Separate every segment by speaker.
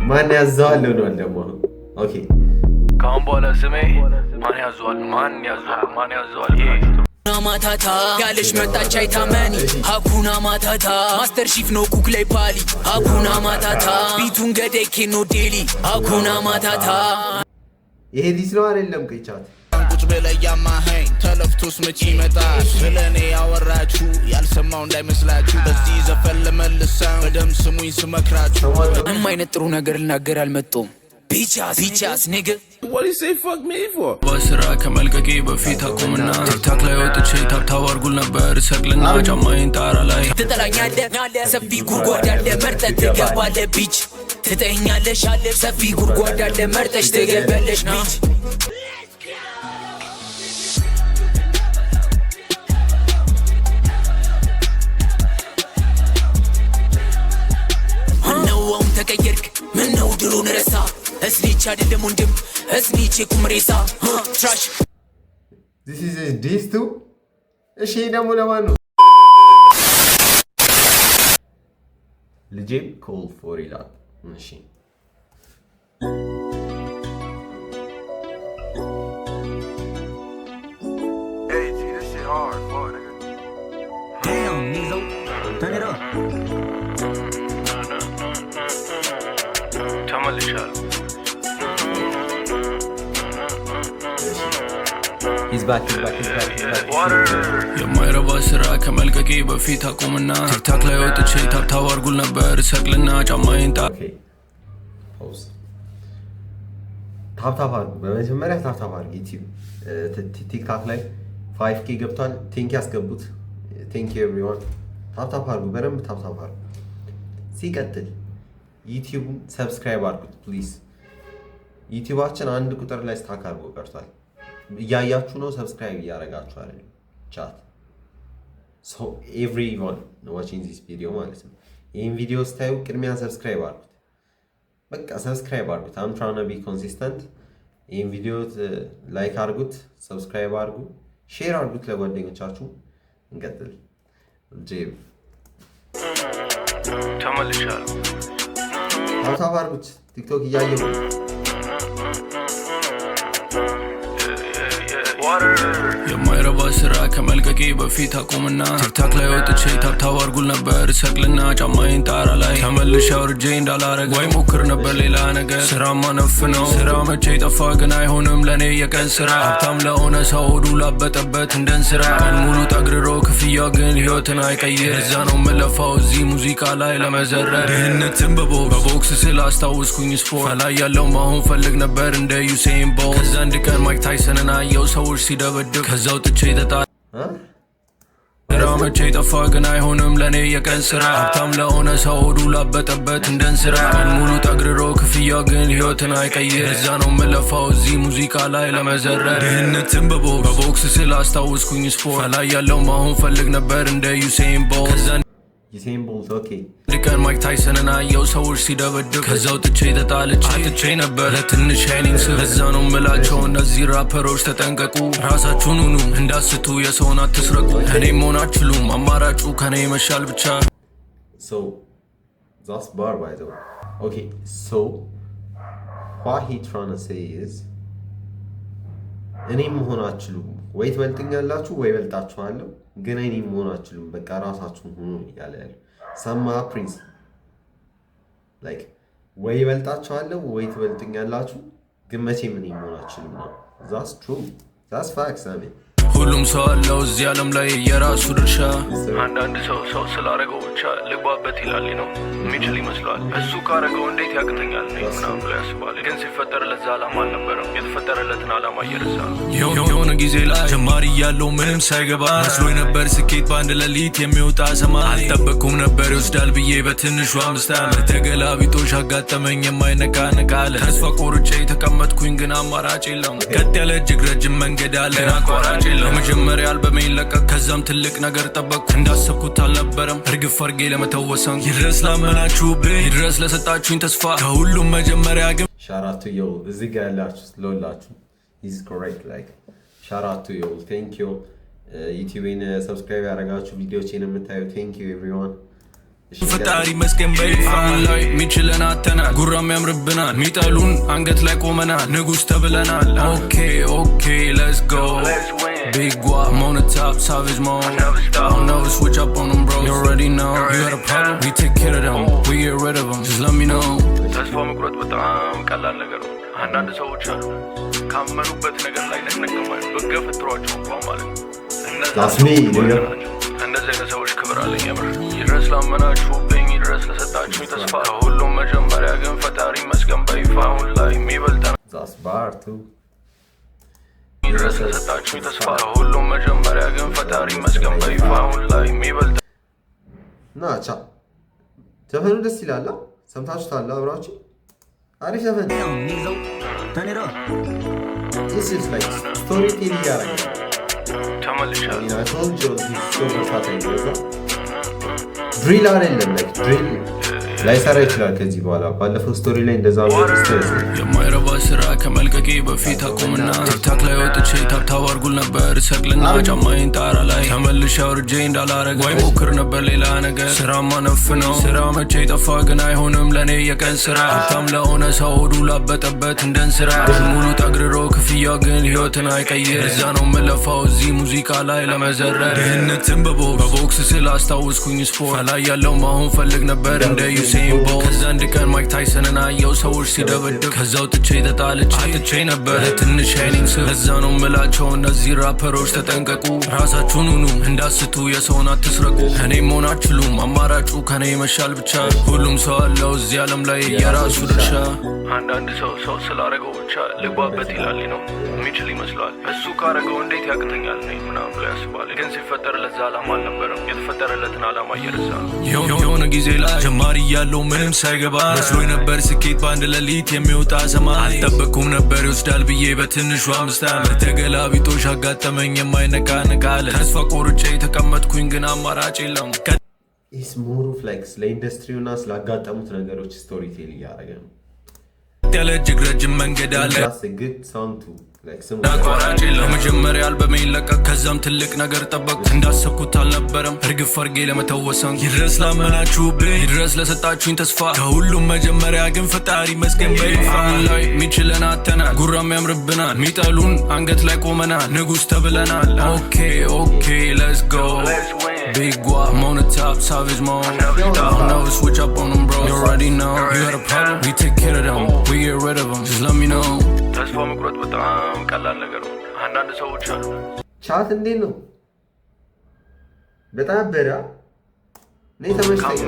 Speaker 1: ማን ያዘዋል ነው ደግሞ ኦኬ
Speaker 2: ካሁን በኋላ ስሜ ማን ያዘዋል
Speaker 3: Matata, Galish Matacha Tamani, Hakuna Matata, Master Chief no Kukley Pali, Hakuna Matata, Bitunga de Kino Daily, Hakuna Matata.
Speaker 1: ይሄ ዲስ ነው አይደለም ከቻት
Speaker 4: ቁጭ ብለህ ያማኸኝ ተለፍቶስ መቼ ይመጣል ስለኔ ያወራችሁ ያልሰማው እንዳይመስላችሁ በዚህ ዘፈን ለመልሰው በደም ስሙኝ ስመክራችሁ
Speaker 3: ምንም አይነት ጥሩ ነገር ልናገር አልመጣሁም ቢቻስ nigga
Speaker 4: What do you say fuck me for?
Speaker 2: በስራ ከመልቀቄ በፊት አቁምና ቲክታክ ላይ ወጥቼ ታብታብ አርጉል ነበር ሰቅልና ጫማዬን ጣራ ላይ
Speaker 3: ትጠላኛለህ ሰፊ ጉድጓድ ያለ መርጠህ ትገባለህ ቢች ትጠኛለሽ አለ ሰፊ ጉድጓድ ያለ መርጠሽ ትገባለሽ ቢች ምነውም ተቀየርክ ምነው ድሮን ረሳ እስኒች አይደለም ወንድም እስኒች ኩምሬሳ ትራሽ
Speaker 1: This is a diss too እሺ ደግሞ ለማን ነው ልጄ call for ይላል እሺ
Speaker 5: Hey, G, this shit hard, fuck, nigga.
Speaker 6: Damn, Nizo, turn it up.
Speaker 2: ተመልሻለሁ
Speaker 1: He's back
Speaker 2: የማይረባ ስራ ከመልቀቄ በፊት አቁምና ቲክታክ ላይ ወጥቼ ታብታብ አርጉል ነበር ሰቅልና ጫማዬን
Speaker 1: Okay pause ታብታብ አርጉ በመጀመሪያ ታብታብ አርጉ ዩቲዩብ ቲክታክ ላይ 5k ገብቷል ቴንክ ያስገቡት ቴንክ ዩ ኤቭሪዋን ታብታብ አርጉ በደንብ ታብታብ አርጉ ሲቀጥል ዩቲዩብን ሰብስክራይብ አርጉት ፕሊዝ ዩቲዩባችን አንድ ቁጥር ላይ ስታክ አርጎ ቀርቷል እያያችሁ ነው ሰብስክራይብ ያረጋችሁ አይደል ቻት so everyone watching this video ማለት ነው ይሄን ቪዲዮ ስታዩ ቅድሚያ ሰብስክራይብ አርጉት በቃ ሰብስክራይብ አርጉት I'm trying to be consistent ይሄን ቪዲዮ ላይክ አርጉት ሰብስክራይብ አርጉ ሼር አርጉት ለጓደኞቻችሁ እንቀጥል ጄቭ
Speaker 2: ተመልሻለሁ
Speaker 1: ታብታብ አርጉት ቲክቶክ እያየሁ
Speaker 2: የማይረባ ስራ ከመልቀቄ በፊት አቁምና ቲክታክ ላይ ወጥቼ ታብታብ አርጉል ነበር ሰቅልና ጫማዬን ጣራ ላይ ተመልሼ አውርጄ እንዳላረግ ወይ ሞክር ነበር ሌላ ነገር ስራማ ነፍ ነው ስራ መቼ ጠፋ ግን አይሆንም ለኔ የቀን ስራ ሀብታም ለሆነ ሰው ሆዱ ላበጠበት እንደን ስራ ቀን ሙሉ ጠግርሮ ክፍያ ግን ህይወትን አይቀይር እዛ ነው መለፋው እዚህ ሙዚቃ ላይ ለመዘረር ድህነትን በቦክስ ስል አስታውስኩኝ ስፖርት ላይ ያለው ማሆን ፈልግ ነበር እንደ ዩሴን ቦልት ከዛ አንድ ቀን ማይክ ታይሰንን አየው ሰዎች ሲደበድብ ከዛው ጥቼ ተጣ መቼ ጠፋ ግን አይሆንም ለኔ የቀን ስራ ሀብታም ለሆነ ሰው ሆዱ ላበጠበት እንደን ስራ ቀን ሙሉ ጠግርሮ ክፍያ ግን ህይወትን አይቀይር እዛ ነው መለፋው እዚህ ሙዚቃ ላይ ለመዘረር ድህነትን በቦክስ ስል አስታውስኩኝ ስፖርት ላይ ያለው ማሆን ፈልግ ነበር እንደ ዩሴን ቦልት
Speaker 1: ዩሴን ቦልት ኦኬ
Speaker 2: ልቀን ማይክ ታይሰንን አየው ሰዎች ሲደበድብ ከዛው ጥቼ ተጣልቼ ነበር ለትንሽ ሃይኒንግ ለዛ ነው ምላቸው እነዚህ ራፐሮች ተጠንቀቁ ራሳችሁን ሁኑ እንዳስቱ የሰውን አትስረቁ እኔም መሆን አትችሉም አማራጩ ከኔ መሻል ብቻ
Speaker 1: so that's bar by the way okay so what he trying to say is እኔም መሆን አትችሉም ወይ ትበልጥኛላችሁ ወይ በልጣችኋለሁ ግን እኔም መሆን አትችሉም በቃ ራሳችሁን ሁኑ እያለ ያለው ሰማ ፕሪንስ like ወይ በልጣችኋለሁ ወይ ትበልጥኛላችሁ ግን መቼም እኔም መሆን አትችሉም ነው that's true that's facts I mean
Speaker 2: ሁሉም ሰው አለው እዚህ ዓለም ላይ የራሱ ድርሻ አንዳንድ ሰው ስላረገው ብቻ ልግባበት ይላል ነው የሚችል ይመስላል እሱ ካረገው እንዴት ያቅተኛል ነው ምናምን ብሎ ያስባል ግን ሲፈጠር ለዛ ዓላማ አልነበረም የተፈጠረለትን ዓላማ እየረሳ የሆነ ጊዜ ላይ ጀማሪ ያለው ምንም ሳይገባ መስሎኝ ነበር ስኬት በአንድ ሌሊት የሚወጣ ሰማይ አልጠበቅኩም ነበር ይወስዳል ብዬ በትንሹ 5 ዓመት ተገላቢጦሽ አጋጠመኝ የማይነቃነቅ አለ ተስፋ ቆርጬ ተቀመጥኩኝ ግን አማራጭ የለም ቀጥ ያለ እጅግ ረጅም መንገድ አለ አቋራጭ ለመጀመሪያ አልበሜን ለቀቅ ከዛም ትልቅ ነገር ጠበቅኩ እንዳሰብኩት አልነበረም እርግፍ አርጌ ለመተወሰን ይድረስ ላመናችሁብኝ ይድረስ ለሰጣችሁኝ ተስፋ ከሁሉም መጀመሪያ ግን
Speaker 1: ሻራቱ ዮ እዚህ ጋር ያላችሁ ስለላችሁ is correct like ሻራቱ ዮ thank you ዩቲዩብን ሰብስክራይብ ያደረጋችሁ ቪዲዮዎችን የምታዩ thank you everyone
Speaker 2: ፈጣሪ መስገን በይፋ ላይ ሚችለን አተናል ጉራም ያምርብናል ሚጠሉን አንገት ላይ ቆመናል ንጉስ ተብለናል ኦኬ let's go big guap I'm on the top savage mode I'll never switch up on them bro you already know you got a problem we take care of them we get rid of them just let me know ተስፋ መቁረጥ በጣም ቀላል ነገር ነው አንዳንድ ሰዎች አሉ ካመኑበት ነገር ላይ ነቅነቅማል በገፈትሯቸው እንኳን ማለት እንደዚህ አይነት ሰዎች ክብር አለኝ የምር ይድረስ ላመናችሁብኝ ይድረስ ለሰጣችሁ ተስፋ ከሁሉም መጀመሪያ ግን ፈጣሪ መስገን በይፋ አሁን ላይ የሚበልጠን ይድረስ ለሰጣችሁ ተስፋ ከሁሉም መጀመሪያ ግን ፈጣሪ መስገን በይፋ አሁን ላይ የሚበልጠን
Speaker 1: ናቻ ዘፈኑ ደስ ይላል ሰምታችሁታል አብራችሁ አሪፍ ዘፈን
Speaker 6: Nizo, turn it up.
Speaker 1: This is like storytelling ያረጋል
Speaker 2: ተመልሻለሁ
Speaker 1: I told you this is so versatile ድሪል አይደለም like ድሪል ላይሰራ ይችላል ከዚህ በኋላ ባለፈው ስቶሪ ላይ እንደዛ
Speaker 2: የማይረባ ስራ ከመልቀቄ በፊት አቁምና ቲክታክ ላይ ወጥቼ ታብታብ አርጉል ነበር ሰቅልና ጫማዬን ጣራ ላይ ተመልሼ አውርጄ እንዳላረግ ወይ ሞክር ነበር ሌላ ነገር ስራማ ነፍ ነው ስራ መቼ ጠፋ ግን አይሆንም ለኔ የቀን ስራ ሀብታም ለሆነ ሰው ሆዱ ላበጠበት እንደን ስራ ሙሉ ጠግርሮ ክፍያ ግን ህይወትን አይቀይር እዛ ነው የምለፋው እዚህ ሙዚቃ ላይ ለመዘረር ድህነትን በቦክስ ስል አስታውስኩኝ ስፖርት ላይ ያለው ማሆን ፈልግ ነበር እንደ ዩሴን ቦልት ከዛ አንድ ቀን ማይክ ታይሰንን አየው ሰዎች ሲደበድብ ከዛው ጥቼ ተጣልቼ አጥቼ ነበር ትንሽ ሻይኒንግ ስር እዛ ነው ምላቸው እነዚህ ራፐሮች ተጠንቀቁ ራሳችሁን ሁኑ እንዳስቱ የሰውን አትስረቁ እኔም መሆን አትችሉም አማራጩ ከኔ ይመሻል ብቻ ሁሉም ሰው አለው እዚህ ዓለም ላይ የራሱ ድርሻ አንዳንድ ሰው ስላረገው ብቻ ልግባበት ይላል ነው የሚችል ይመስላል እሱ ካረገው እንዴት ያቅተኛል ነው ምናምን ብሎ ያስባል ግን ሲፈጠርለት ዓላማ አልነበረም የተፈጠረለትን ዓላማ እየረሳ የሆነ ጊዜ ላይ ጀማሪ ያለው ምንም ሳይገባ መስሎኝ ነበር ስኬት በአንድ ሌሊት የሚወጣ ሰማይ አልጠበቅኩም ነበር ይወስዳል ብዬ በትንሹ 5 ዓመት ተገላቢጦሽ አጋጠመኝ የማይነቃነቅ አለ ተስፋ ቆርጬ ተቀመጥኩኝ ግን አማራጭ የለም
Speaker 1: ኢስ ሞር ኦፍ ላይክ ስለ ኢንዱስትሪውና ስላጋጠሙት ነገሮች ስቶሪ ቴል እያደረገ ነው
Speaker 2: ያለ እጅግ ረጅም መንገድ አለ አቋራጭ ለመጀመሪያ አልበሜን ለቀቅ ከዛም ትልቅ ነገር ጠበቅ እንዳሰብኩት አልነበረም እርግፍ አርጌ ለመተወሰን ይድረስ ላመናችሁብኝ ይድረስ ለሰጣችሁኝ ተስፋ ከሁሉም መጀመሪያ ግን ፈጣሪ መስገን በይፋ ላይ ሚችለን አተናል ጉራም ያምርብናል ሚጠሉን አንገት ላይ ቆመናል ንጉስ ተብለናል ኦኬ let's go big guap I'm on the top savage mode I'll never switch up on them bro you already know you got a problem we take care of them we get rid of them just let me know ተስፋ መቁረጥ በጣም ቀላል ነገር ነው አንዳንድ ሰዎች አሉ
Speaker 1: ቻት እንዴት ነው በጣም በራ ነይ ተመሽተኝ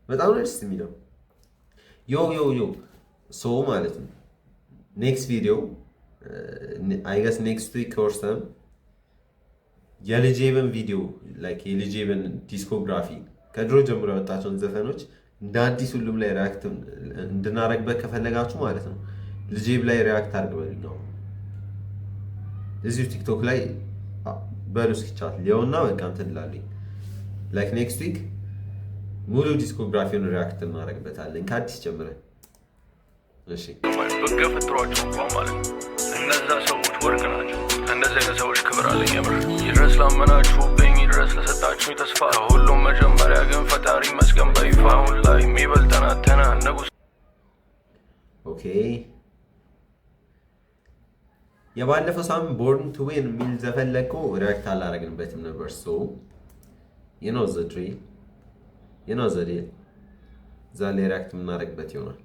Speaker 1: በጣም ደስ የሚለው ዮ ሶ ማለት ነው ኔክስት ቪዲዮ አይ ገስ ኔክስት ዊክ ኦር ሰም የልጄበን ቪዲዮ ላይክ የልጄበን ዲስኮግራፊ ከድሮ ጀምሮ ያወጣቸውን ዘፈኖች እንደ አዲስ ሁሉም ላይ ሪአክት እንድናረግበት ከፈለጋችሁ ማለት ነው ልጄብ ላይ ሪአክት አድርገውልኝ ነው እዚሁ ቲክቶክ ላይ በሉስ ቻት ሊዮና በቃ እንትን ላልኝ ላይክ ኔክስት ዊክ ሙሉ ዲስኮግራፊውን ሪአክት እናረግበታለን ከአዲስ ጀምረን እሺ
Speaker 2: በገፈትሯቸው እንኳን ማለት ነው እነዛ ሰዎች ወርቅ ናቸው እንደዚህ አይነት ሰዎች ክብር አለኝ የምር ይድረስ ላመናችሁብኝ ይድረስ ለሰጣችሁኝ ተስፋ ከሁሉም መጀመሪያ ግን ፈጣሪ መስገን በይፋ አሁን ላይ የሚበልጠን አተናል ንጉስ
Speaker 1: ኦኬ የባለፈው ሳምንት ቦርን ቱ ዊን የሚል ዘፈን ለቆ ሪአክት አላረግንበትም ነበር ሶ you know the drill ዛሬ ሪአክት የምናረግበት ይሆናል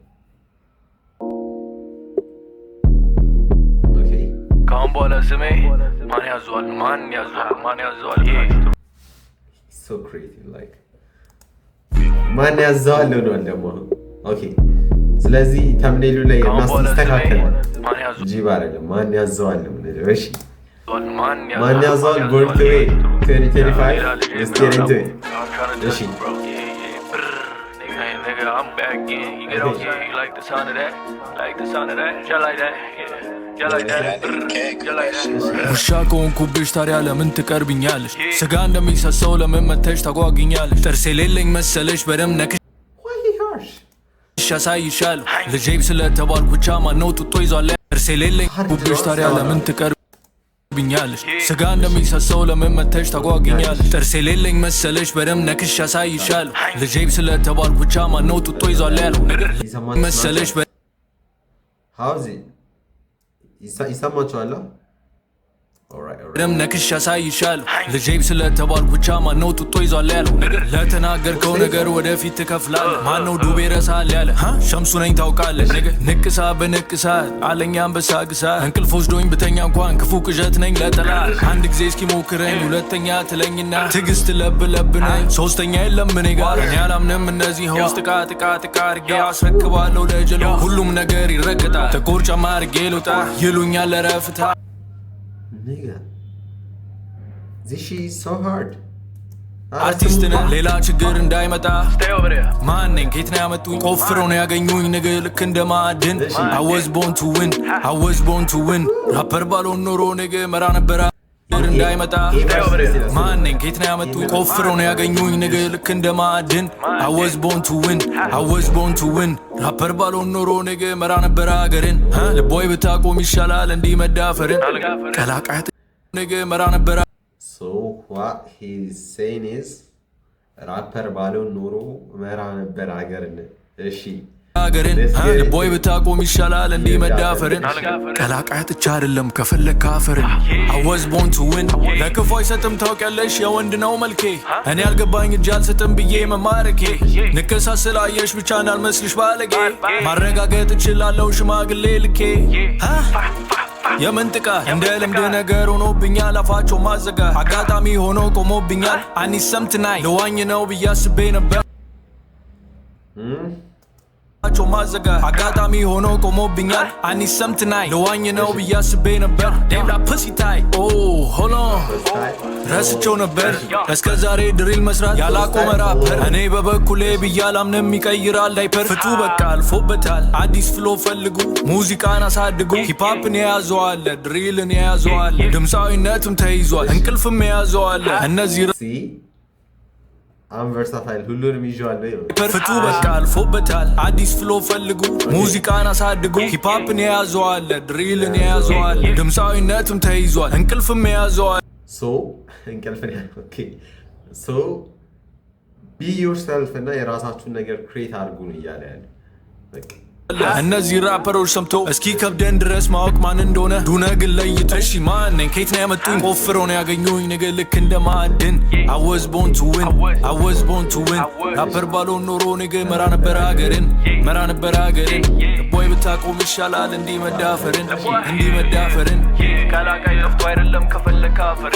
Speaker 2: ካሁን በኋላ ስሜ ማን ያዘዋል
Speaker 1: so creative like ማን ያዘዋል ነው ደግሞ ኦኬ ስለዚህ ተምኔሉ ላይ ማስተካከል ጂባ አይደለም ማን ያዘዋል ነው እሺ ማን ያዘዋል ቦርን ቱ ዊን 2025 let's get into it እሺ nigga I'm back in you get on you like the sound of that just like that
Speaker 2: ውሻ ከሆንኩብሽ ታዲያ ለምን ትቀርብኛለሽ ስጋ እንደሚሰሰው ለምን መተሽ ታጓግኛለሽ ጥርስ የሌለኝ መሰለሽ በደም ነክሽ ያሳይሻለሁ ልጄብ ስለተባልኩ ብቻ ማነው ጡጦ ይዟል ጥርስ የሌለኝ ኩብሽ ታዲያ ለምን ትቀርብ ብኛለሽ ስጋ እንደሚሰሰው ለመመተሽ ታጓግኛለሽ ጥርስ የሌለኝ መሰለሽ በደም ነክሽ ያሳይሻል ልጄብ ስለተባልኩ ብቻ ማነው ጡጦ ይዟል ያለው ነገር መሰለሽ
Speaker 1: ሃውዚ ይሰማችኋል
Speaker 2: በደም ነክሽ ያሳይሻል ልጄብ ስለተባልኩ ብቻ ማነው ጡጦ ይዟል ያለው ነገር ለተናገርከው ነገር ወደፊት ትከፍላለህ ማነው ዱቤ ረሳል ያለ ሸምሱ ነኝ ታውቃለህ ነገር ንቅሳ በንቅሳ አለኛ አንበሳ ግሳ እንቅልፍ ወስዶኝ ብተኛ እንኳን ክፉ ቅዠት ነኝ ለጠላት አንድ ጊዜ እስኪ ሞክረኝ ሁለተኛ ትለኝና ትዕግስት ለብ ነኝ ሶስተኛ የለም እኔ ጋር እኔ አላምንም እነዚህ ሆስ ጥቃ አድርጌ አስረክባለሁ ለጀሎ ሁሉም ነገር ይረግጣል ጥቁር ጫማ አድርጌ ልውጣ ይሉኛል ለረፍታ
Speaker 1: Nigga, this shit is so hard.
Speaker 2: አርቲስት ነህ ሌላ ችግር እንዳይመጣ ማነኝ ከየት ነው ያመጡኝ ቆፍረው ነው ያገኙኝ ነገ ልክ እንደ ማዕድን I was born to win ራፐር ባልሆን ኖሮ ነገ መራ ነበራ እንዳይመጣ ማነኝ ከየት ነው ያመጡኝ ቆፍረው ነው ያገኙኝ ነገ ልክ እንደ ማዕድን I was born to win ራፐር ባልሆን ኖሮ ነገ መራ ነበራ ሀገርን ልቦይ ብታቆም ይሻላል እንዲህ መዳፈርን ቀላቃት ነገ መራ ነበራ
Speaker 1: So what he's saying is rapper ባልሆን ኖሮ መራ ነበር ሀገርን እሺ ሀገርን ልቦይ ብታቆም ይሻላል እንዲህ መዳፈርን ቀላቃት ብቻ አይደለም ከፈለክ ካፈርን I was born to win ለክፉ አይሰጥም ታውቂያለሽ የወንድ ነው መልኬ እኔ ያልገባኝ እጅ አልሰጥም ብዬ መማረኬ ንቅሳ ስላየሽ ብቻ እንዳልመስልሽ ባለጌ ማረጋገጥ እችላለሁ ሽማግሌ ልኬ የምንጥቃ እንደ ልምድ ነገር ሆኖብኛል አፋቸው ማዘጋ አጋጣሚ ሆኖ ቆሞብኛል አኒሰም ትናይ ለዋኝ ነው ብዬ አስቤ ነበር አፋቸው ማዘጋ አጋጣሚ ሆኖ ቆሞብኛል አኒሰም ትናይ ለዋኝ ነው ብዬ አስቤ ነበር ዴም ዳ ፑሲ ታይ ሆሎ ረስቸው ነበር እስከ ዛሬ ድሪል መስራት ያላቆመ ራፐር እኔ በበኩሌ ብያላምንም ይቀይራል ዳይፐር ፍቱ በቃ አልፎበታል አዲስ ፍሎ ፈልጉ ሙዚቃን አሳድጉ ሂፕሆፕን የያዘዋለ ድሪልን የያዘዋለ ድምፃዊነትም ተይዟል እንቅልፍም የያዘዋለ እነዚህ I'm versatile ሁሉንም ይዤዋለሁ
Speaker 2: ፍቱ በቃ አልፎበታል አዲስ ፍሎ ፈልጉ ሙዚቃን አሳድጉ ሂፕሆፕን የያዘዋለ ድሪልን የያዘዋለ ድምፃዊነትም ተይዟል እንቅልፍም የያዘዋለ
Speaker 1: So እንቅልፍን okay so be yourself እና የራሳችሁን ነገር ክሬት አድርጉ ነው እያለ ያለ በቃ
Speaker 2: እነዚህ ራፐሮች ሰምቶ እስኪ ከብደን ድረስ ማወቅ ማን እንደሆነ ዱነ ግን ለይቶ እሺ ማነኝ ከየት ነው ያመጡኝ ቆፍረው ነው ያገኙኝ ነገ ልክ እንደ ማዕድን I was born to win ራፐር ባልሆን ኖሮ ነገ መራ ነበር ሀገርን ቦይ ብታቆም ይሻላል እንዲህ መዳፈርን ካላቃይ ለፍቶ አይደለም ከፈለክ ካፈር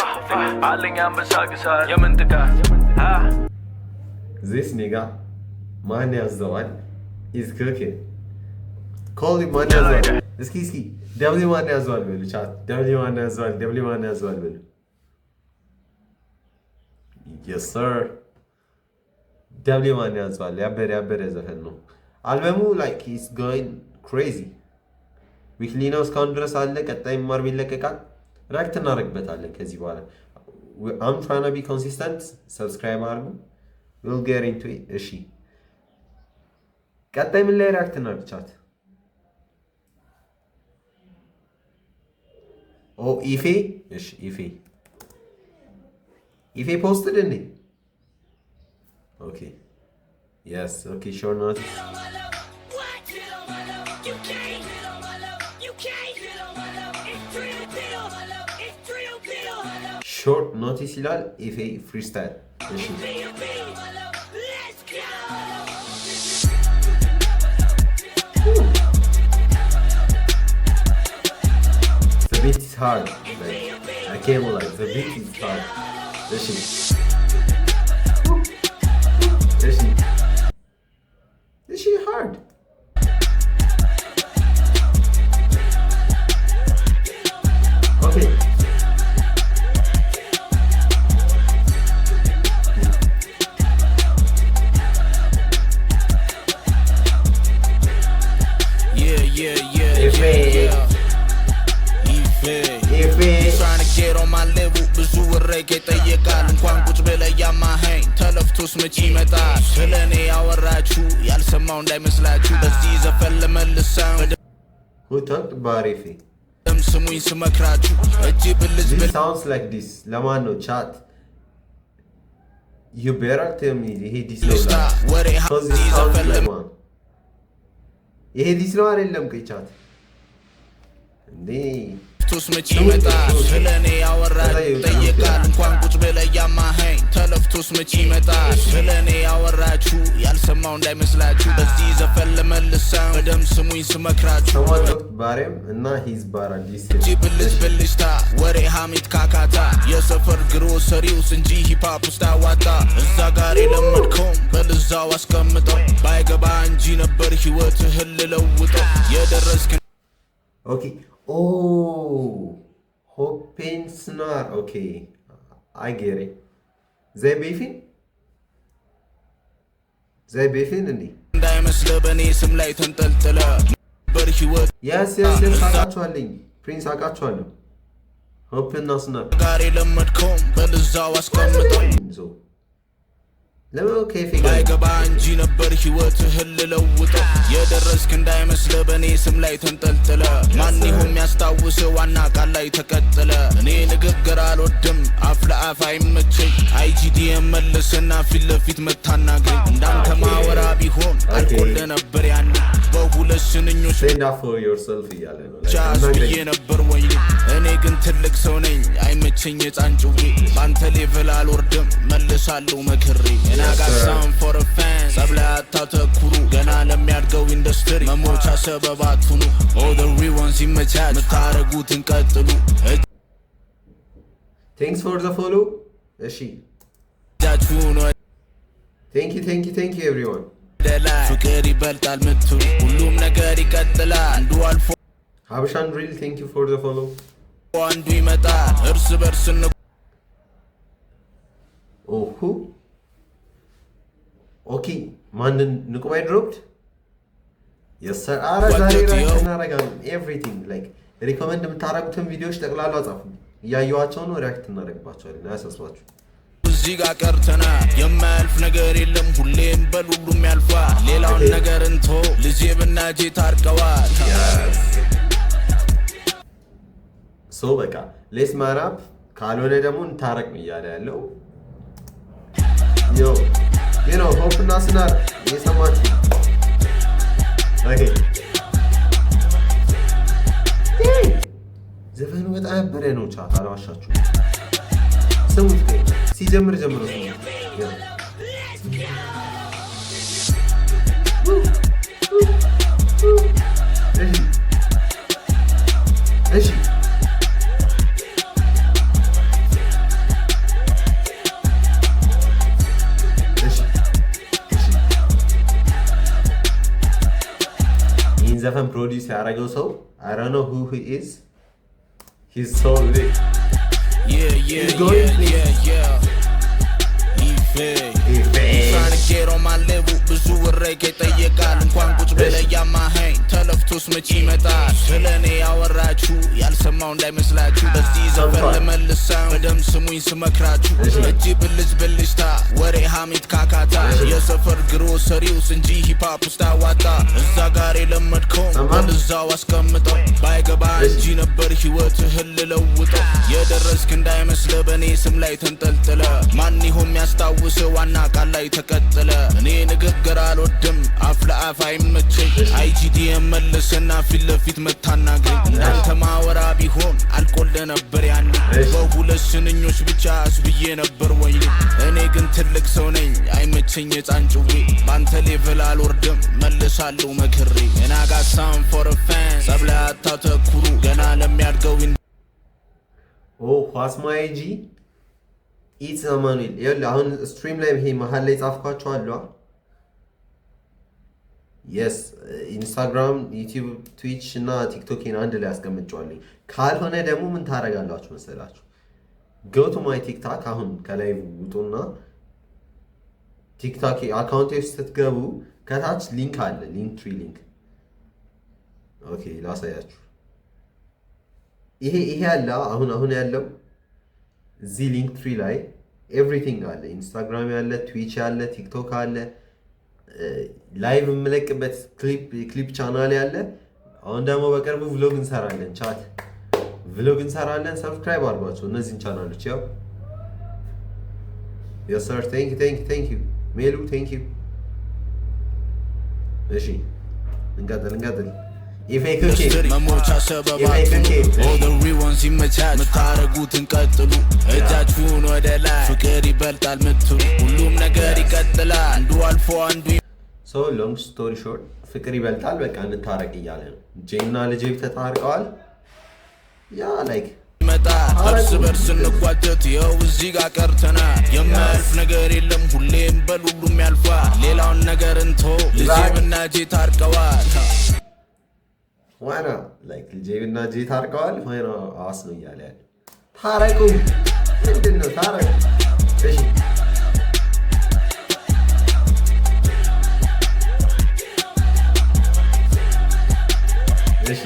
Speaker 2: አለኛ አንበሳ ግሳ የምንጥቃ
Speaker 1: this nigga ማን ያዘዋል is cooking call him ማን ያዘዋል እስኪ ደብሊ ማን ያዘዋል በሉ ቻት ደብሊ ማን ያዘዋል በሉ yes sir ደብሊ ማን ያዘዋል ያበረ ዘፈን ነው አልበሙ like he's going crazy ዊክሊ ነው እስካሁን ድረስ አለ ቀጣይ ማር ቢለቀቃል ራክት እናደርግበታለን ከዚህ በኋላ I'm trying to be consistent subscribe አድርጉ we'll get into it እሺ ቀጣይ ምን ላይ ራክት እናድርግ ቻት ኦ ኢፌ እሺ ኢፌ posted እንዴ ኦኬ yes okay sure not short notice ይላል ኢፌ freestyle እሺ The beat is hard. Like, I can't lie. The beat is hard. Listen. This shit hard. Okay.
Speaker 4: Trying to get on my level ብዙ ወረቀ ጠየቃል እንኳን ቁጭ ብለህ ያማኸኝ ተለፍቶስ መቼ ይመጣል ስለኔ ያወራችሁ ያልሰማው እንዳይመስላችሁ በዚህ ዘፈን ለመልሰው
Speaker 1: Who talked about Ife?
Speaker 4: ስሙኝ ስመክራችሁ እጅ ብልዝ
Speaker 1: This sounds like this ለማን ነው chat You better tell me ይሄ ዲስ ነው
Speaker 4: ወሬ
Speaker 1: ይሄ ዲስ ነው አይደለም ቆይ chat እንዴ
Speaker 4: ቱስ መጪ ይመጣል ስለኔ ያወራ ጠየቃል እንኳን ቁጭ ብለህ ያማኸኝ ተለፍቶስ መጪ ይመጣል ስለኔ ያወራችሁ ያልሰማው እንዳይመስላችሁ በዚህ ዘፈን ለመልሰው በደም ስሙኝ ስመክራችሁ
Speaker 1: ሰማቶት ባሬም እና ሂዝ ባራዲስ
Speaker 4: ጅብልስ ብልሽታ ወሬ ሐሜት ካካታ የሰፈር ግሮሰሪውስ እንጂ ሂፓፕ ውስጥ አዋጣ እዛ ጋር የለመድከውም በልዛው አስቀምጠው ባይገባ እንጂ ነበር ህይወትህን ልለውጠው የደረስክ
Speaker 1: Okay. Oh, Hoppensnar. Okay, I get it. They beefing, Andy. Yes. Actually, Prince Akachwali. Hoppensnar. So. ለምን ከይፍ
Speaker 4: ባይገባ እንጂ ነበር ህይወትህን ልለውጠው የደረስክ እንዳይመስል በኔ ስም ላይ ተንጠልጥለ ማን ይሁን ያስታውስ ዋና ቃል ላይ ተቀጥለ እኔ ንግግር አልወድም አፍ ለአፍ አይመቸኝ አይጂዲ የመለሰና ፊት ለፊት መታናገኝ እንዳንተ ማወራ ቢሆን አልቆለ ነበር ያን በሁለት ስንኞች
Speaker 1: stand up for yourself እያለ ነው
Speaker 4: ቻስ ብዬ ነበር ወይ እኔ ግን ትልቅ ሰው ነኝ አይመቸኝ የጻንጭዌ ባንተ ሌቭል አልወርድም መልሳለሁ መክሬ I got something for the fans ሰብለ አታተኩሩ ገና ለሚያድገው ኢንዱስትሪ መሞቻ ሰበብ አትሁኑ all the real ones ይመቻች ምታረጉትን ቀጥሉ
Speaker 1: Thanks for the follow እሺ Thank you everyone
Speaker 4: ፍቅር ይበልጣል ምትሉ ሁሉም ነገር ይቀጥላል አንዱ አልፎ
Speaker 1: ሀበሻን ሪል thank you for the follow
Speaker 4: አንዱ ይመጣል እርስ በርስ
Speaker 1: who Okay, ማንን ንቁባይ dropped? Yes sir. ዛሬ እናረጋለን everything like recommend የምታረጉትን ቪዲዮዎች ጠቅላላ ጻፉ ያያዩዋቸው ነው ሪአክት እናደርግባቸዋለን አያሳስባችሁ
Speaker 4: እዚህ ጋር ቀርተና የማያልፍ ነገር የለም ሁሌም በሉሉም ያልፋል ሌላውን ነገር እንቶ ልጄ በናጄ ታርቀዋል
Speaker 1: so በቃ let's man up ካልሆነ ደግሞ እንታረቅ ነው እያለ ያለው yo You know, hope not snar. Yes, I'm watching. Okay. ዘፈኑ በጣም በሬ ነው ቻት አላዋሻችሁ ሰውት ሲጀምር ጀምሮ እሺ ዘፈን ፕሮዲዩስ ያደረገው ሰው I don't know who he is he's so lit
Speaker 4: trying to get on my level ብዙ ወሬክ ይጠየቃል እንኳን ቁጭ ብለህ ያማኸኝ ተለፍቶስ መቼ ይመጣል ስለኔ ያወራችሁ ያልሰማው እንዳይመስላችሁ በዚህ ዘፈን ለመልሰው በደም ስሙኝ ስመክራችሁ እጅ ብልሽታ ወሬ ሐሜት ካካታ የሰፈር ግሮሰሪውስ እንጂ ሂፓፕ ውስጥ አዋጣ እዛ ጋር የለመድከው በልዛው አስቀምጠው ባይገባ እንጂ ነበር ህይወትህን ልለውጠው የደረስክ እንዳይመስል በኔ ስም ላይ ተንጠልጥለ ማን ይሁን ያስታውስ ዋና ቃል ላይ ተቀጥለ እኔ ንግግር አልወድም አፍ ለአፍ አይመቸኝ አይጂዲ የመለሰና ፊት ለፊት መታናገኝ እንዳንተ ማወራ ቢሆን አልቆለ ነበር ያን በሁለት ስንኞች ብቻ አስብዬ ነበር ወይ እኔ ግን ትልቅ ሰው ነኝ አይመቸኝ የጻንጭዌ ባንተ ሌቭል አልወርድም መልሳለሁ መክሬ and I got something for the fans ሰብለ አታተኩሩ ገና ለሚያድገው
Speaker 1: ኳስማይጂ ኢትስ አማኑኤል ይኸውልህ አሁን ስትሪም ላይ ይሄ መሀል ላይ ጻፍኳቸው አሉ yes ኢንስታግራም ዩቲዩብ ትዊች እና ቲክቶክን አንድ ላይ አስቀምጫለሁ ካልሆነ ደግሞ ምን ታረጋላችሁ መሰላችሁ go to my TikTok አሁን ከላይ ውጡና ቲክቶክ አካውንት ውስጥ ስትገቡ ከታች ሊንክ አለ ሊንክ ትሪ ሊንክ ኦኬ ላሳያችሁ ይሄ ያለ አሁን ያለው እዚህ ሊንክ ትሪ ላይ ኤቭሪቲንግ አለ ኢንስታግራም ያለ ትዊች ያለ ቲክቶክ አለ ላይቭ የምለቅበት ክሊፕ ቻናል ያለ አሁን ደግሞ በቅርቡ vlog እንሰራለን ቻት ቪሎግ እንሰራለን። ሰብስክራይብ አድርጓቸው እነዚህን ቻናሎች። ያው yes sir thank you ሜሉ thank you። እሺ እንቀጥል
Speaker 4: መሞቻ ሰበባ ኦደሪወንስ ይመቻች ምታረጉትን ቀጥሉ እጃችሁን ወደ ላይ ፍቅር ይበልጣል ምትሉ ሁሉም ነገር ይቀጥላል አንዱ አልፎ አንዱ
Speaker 1: ሶ ሎንግ ስቶሪ ሾርት ፍቅር ይበልጣል በቃ እንታረቅ እያለ ነው። ጄና ልጄብ ተታርቀዋል። ያ ላይክ
Speaker 4: እርስ በርስ እንጓተት ይኸው እዚህ ጋር ቀርተናል። የማያልፍ ነገር የለም ሁሌም በሉሉም ያልፋል። ሌላውን ነገር እንቶ ልጄብና ጄ ታርቀዋል።
Speaker 1: ዋና ላይክ ልጄብና ጄ ታርቀዋል። ዋና አዋስ ነው እያለ ያለ ታረቁ ምንድን ነው ታረቁ? እሺ እሺ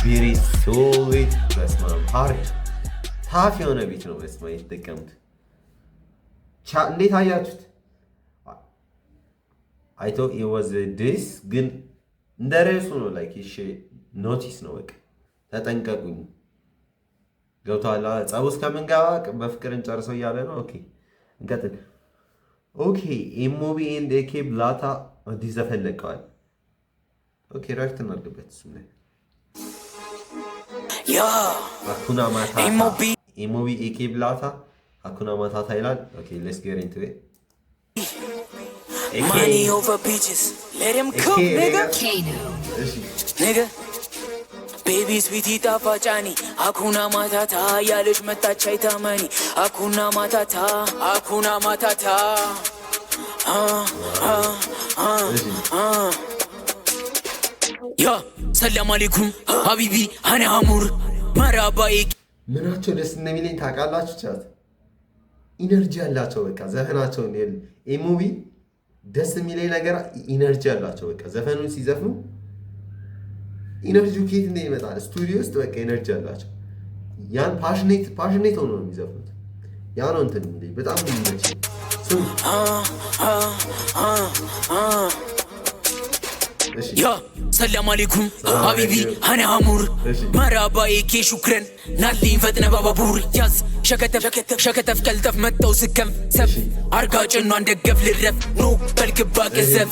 Speaker 1: ቢሪ ሶሊድ በስመ አብ ሃርድ ታፍ የሆነ ቤት ነው። በስመ አብ የተጠቀሙት እንዴት አያችሁት? አይቶ it was this ግን እንደ ርዕሱ ነው ላይክ እሺ ኖቲስ ነው በቃ ተጠንቀቁኝ። ገብቷል። ጸቡ እስከምንገባ በፍቅር እንጨርሰው እያለ ነው። ኦኬ እንቀጥል። ኦኬ ኤሞቢ ኤንድ ኤኬ ብላታ አዲስ ዘፈን ለቀዋል። ኦኬ ራይት እናድርግበት እሱም ላይ አኩና ማታታ ኤሞቢ ኤኬ ብላታ አኩና ማታታ ይላል። ኦኬ ሌትስ ጌት ኢንቱ ኢት
Speaker 3: Money over bitches, let him cook, nigga. Nigga, baby sweetie tafachani, akuna matata, yalish metacha itamani, akuna matata. Ya, salam alaikum, habibi, hane hamur, maraba ek.
Speaker 1: ምናቸው ደስ እንደሚለኝ ታውቃላችሁ? ቻት ኢነርጂ ያላቸው በቃ ዘፈናቸው ኤሞቢ ደስ የሚለኝ ነገር ኢነርጂ ያላቸው በቃ ዘፈኑን ሲዘፍኑ ኢነርጂው ከየት እንደ ይመጣል። ስቱዲዮ ውስጥ በቃ ኢነርጂ ያላቸው ያን ፓሽኔት ሆኖ ነው የሚዘፍኑት። ያ ነው እንትን የሚለኝ በጣም የሚመቸኝ።
Speaker 3: Ya salam alaikum habibi hane hamur maraba eke shukran nalin fatna bababur yaz shakataf kaltaf mattaw sikam saf arga ጭኗ እንደገፍ ልረፍ ኖ በልግባ ገዘፍ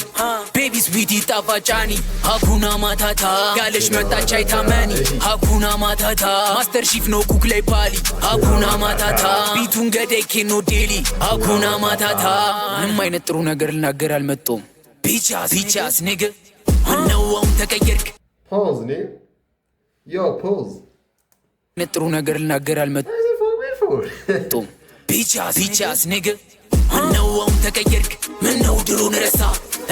Speaker 3: ቤቢ ስዊቲ ጣፋጫኒ ሀኩና ማታታ ጋለሽ መጣች አይታመኒ ሀኩና ማታታ ማስተር ሺፍ ነው ኩክ ላይ ፓሊ ሀኩና ማታታ ቢቱን ገደይ ኬኖ ዴሊ ሀኩና ማታታ ምንም አይነት ጥሩ ነገር ልናገር አልመጣሁም ቢቻስ ንግ አነዋውን ተቀየርክ
Speaker 1: ፖዝ ኔ ዮ ፖዝ
Speaker 3: ጥሩ ነገር ልናገር አልመጣሁም ቢቻስ ንግ አነዋውን ተቀየርክ ምነው ድሮን ረሳ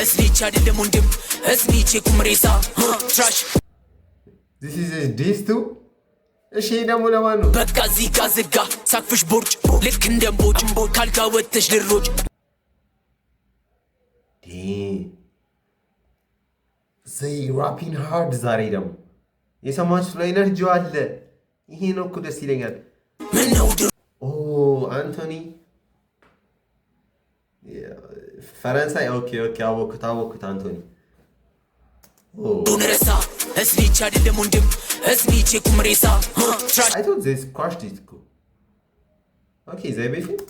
Speaker 3: እስኒች አይደለም ወንድም እስኒች ኩምሬሳ ትራሽ
Speaker 1: this is this too እሺ ደግሞ ለማን ነው
Speaker 3: በቃ እዚህ ጋር ዝጋ ሳክፍሽ ቦርጭ ልክ እንደምቦጭ ካልጋ ወጥተሽ ልሮጭ
Speaker 1: ዘይ ራፒን ሃርድ ዛሬ ደግሞ የሰማችሁት ላይ ኤነርጂው አለ። ይሄ ነው እኮ ደስ ይለኛል። ኦ አንቶኒ ፈረንሳይ ኦኬ አወኩት አንቶኒ
Speaker 3: ዶነረሳ እስኒች አይደለም ወንድም እስኒች ኩምሬሳ
Speaker 1: I thought they squashed it እኮ ኦኬ ዘይ በፊት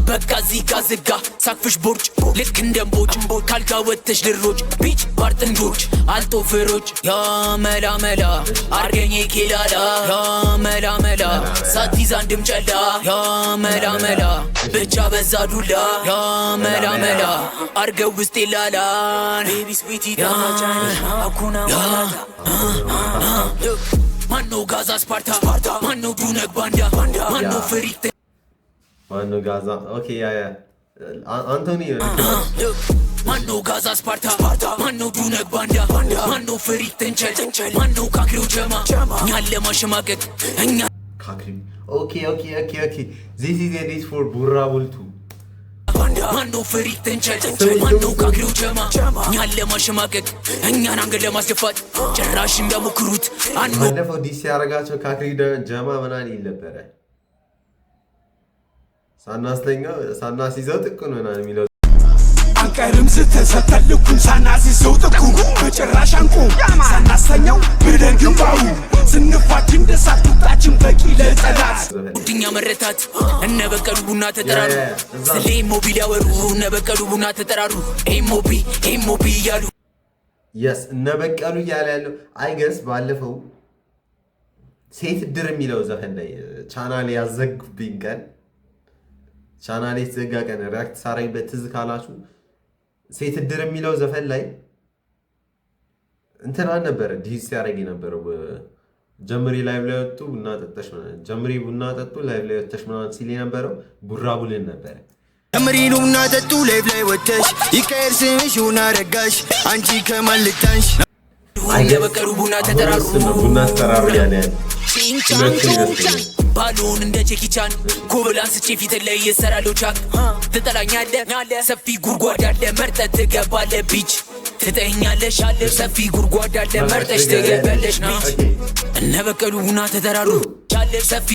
Speaker 3: በቃ እዚህ ጋር ዝጋ ሳክፍሽ ቦርጭ ልክ እንደምቦጭ ካልጋ ወጥተሽ ልሮጭ ቢች ባርጥንዶች አልጦፍሮች ያመላመላ አርገኝ ኬላላ ያመላመላ ሳቲዛ እንድም ጨላ ያመላመላ ብቻ በዛ ዱላ ያመላመላ አርገው ውስጥ ላላን ቤቢ ስዊቲ ታቻኒ አኩና ማኖ ጋዛ ስፓርታ ማኖ ዱነግ ባንዳ ማኖ ፍሪት
Speaker 1: ማኖ ጋዛ ኦኬ ያ አንቶኒ
Speaker 3: ማኖ ጋዛ ስፓርታ ማኖ ዱነግ ባንዳ ማኖ ፍሪት ተንቸል ማኖ ካክሪው ጀማ እኛን ለማሸማቀቅ እኛ
Speaker 1: ካክሪ ኦኬ this is a dish for ቡራ ቡልቱ
Speaker 3: ማኖ ፍሪት ተንቸል ማኖ ካክሪው ጀማ እኛን ለማሸማቀቅ እኛን አንገት ለማስደፋት ጭራሽ እንዳሞክሩት
Speaker 1: ባለፈው ዲስ ያደረጋቸው ካክሪ ጀማ ምናምን ይል ነበረ ሳናስይዘው ጥቁን ምናምን የሚለው
Speaker 7: አንቀርም ስተሰተልኩን ሳናሲሰው ጥቁ በጭራሽ አንቆም ሳናስተኛው ብለን ግንባሩ ስንፋችን ደሳት ቁጣችን በቂ ለጠላት
Speaker 3: ድኛ መረታት እነ በቀሉ ቡና ተጠራሩ ስለ ሞቢል ያወሩ እነ በቀሉ ቡና ተጠራሩ ኤሞቢ እያሉ
Speaker 1: የስ እነ በቀሉ እያለ ያለው አይገስ ባለፈው ሴት ድር የሚለው ዘፈን ላይ ቻናል ያዘግብኝ ቀን ቻናል የተዘጋ ቀን ሪያክት ሳረግበት ትዝ ካላችሁ ሴት ድር የሚለው ዘፈን ላይ እንትና ነበር ዲስ ያረግ ነበር ጀምሪ ላይቭ ላይ ወጡ ቡና ጠጣሽ ጀምሪ ቡና ጠጡ ላይቭ ላይ ወጥተሽ ምናምን ሲል የነበረው ቡራቡልን ነበር
Speaker 8: ጀምሪ ቡና ጠጡ ላይቭ ላይ ወጥተሽ ይቀር ስምሽ ሆና ረጋሽ አንቺ ከማልታንሽ
Speaker 3: የበቀሉ ቡና ተጠራሩ
Speaker 1: ቡና ተጠራሩ ያለ
Speaker 3: ባሉን እንደ ጀኪቻን ኮብላን ስጪ ፊት ላይ እየሰራለው ቻክ ትጠላኛለህ ሰፊ ጉርጓድ አለ መርጠህ ትገባለህ ቢች ትጠኛለሽ አለ ሰፊ ጉርጓድ አለ መርጠሽ ትገባለሽ ና እነ በቀሉ ቡና ተጠራሩ ቻለ ሰፊ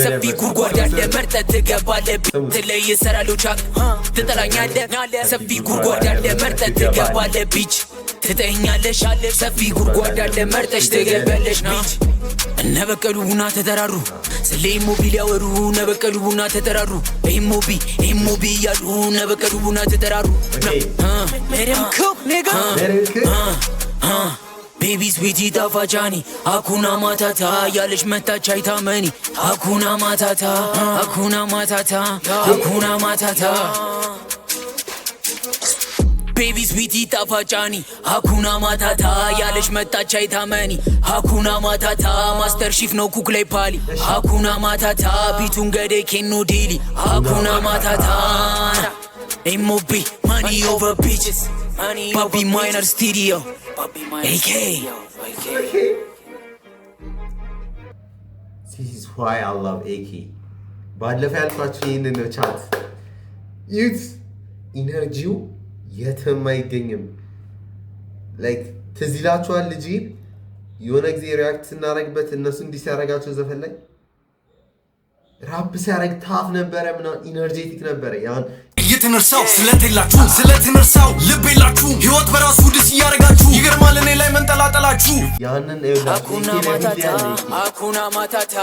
Speaker 3: ሰፊ ጉርጓድ አለ መርጠህ ትገባለህ ቢች ላይ እየሰራለው ቻክ ትጠላኛለህ ሰፊ ጉርጓድ አለ መርጠህ ትገባለህ ቢች ትጠኛለሽ አለ ሰፊ ጉርጓድ አለ መርጠሽ ትገባለሽ ና እነ በቀሉ ቡና ተጠራሩ ስለ ሞቢል ያወሩ እነ በቀሉ ቡና ተጠራሩ ኤሞቢ እያሉ እነ በቀሉ ቡና ተጠራሩ ቤቢ ስዊቲ ጣፋጫኒ አኩና ማታታ ያለሽ መታች አይታመኒ አኩና ማታታ ቤቢ ስዊቲ ጣፋጫኒ አኩና ማታታ ያለሽ መጣች አይታመኒ አኩና ማታታ ማስተር ሺፍ ነው ኩክ ላይ ፓሊ አኩና ማታታ ቢቱን ገደ ኬኖ ዲሊ አኩና ማታታ ኤሞቢ ማኒ ኦቨር ቢችስ ፓፒ ማይነር ስቱዲዮ AK
Speaker 1: This is why I love AK ባለፈ ያልኳችሁ ይሄንን ነው ቻት ዩት ኢነርጂው የትም አይገኝም ላይክ ትዝ ይላችኋል ልጅ የሆነ ጊዜ ሪያክት ስናረግበት እነሱ እንዲህ ሲያረጋቸው ዘፈን ላይ ራፕ ሲያረግ ታፍ ነበረ ምናምን ኢነርጄቲክ ነበረ ያን
Speaker 7: የትንርሳው ስለትንርሳው ልብ የላችሁ ህይወት በራሱ ደስ እያረጋችሁ ይገርማል እኔ ላይ መንጠላጠላችሁ
Speaker 1: ያንን
Speaker 3: አኩና ማታታ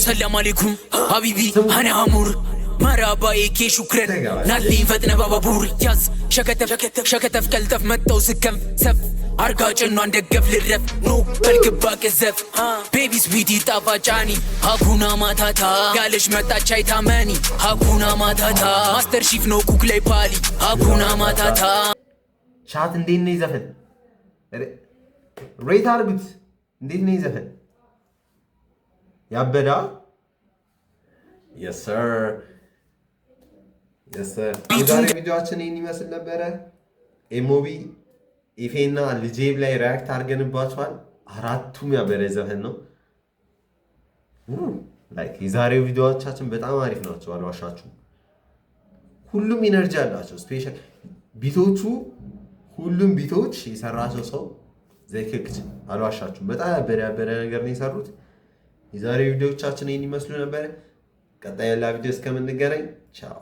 Speaker 3: ሰላም አለይኩም ሀቢቢ አኔ አሙር መራባ ኤኬ ሹክረን ናልኝ ፈጥነ ባባቡር ያዝ ሸከተፍ ቀልጠፍ መጣው ስከም ሰፍ አርጋ ጭኗን ደገፍ ልረፍ ኖ በልግባ ቅዘፍ ቤቢ ስዊቲ ጣፋጫኒ አኩና ማታታ ያለሽ መጣች አይታመኒ አኩና ማታታ ማስተር ሺፍ ነው ኩክ ላይ ፓሊ አኩና ማታታ
Speaker 1: ቻት እንዴት ነው ይዘፈን ሬት አርጉት እንዴት ነው ይዘፈን ያበዳ yes sir የዛሬ ቪዲዮአችን ይህን ይመስል ነበረ ኤሞቢ ኢፌና ልጄብ ላይ ሪያክት አድርገንባቸዋል አራቱም ያበረ ዘፈን ነው ላይክ የዛሬው ቪዲዮዎቻችን በጣም አሪፍ ናቸው አልዋሻችሁም ሁሉም ኢነርጂ አላቸው ስፔሻል ቢቶቹ ሁሉም ቢቶች የሰራቸው ሰው ዘይክክች አልዋሻችሁም በጣም ያበረ ነገር ነው የሰሩት የዛሬው ቪዲዮዎቻችን ይህን ይመስሉ ነበር ቀጣይ ያለ ቪዲዮ እስከምንገናኝ ቻው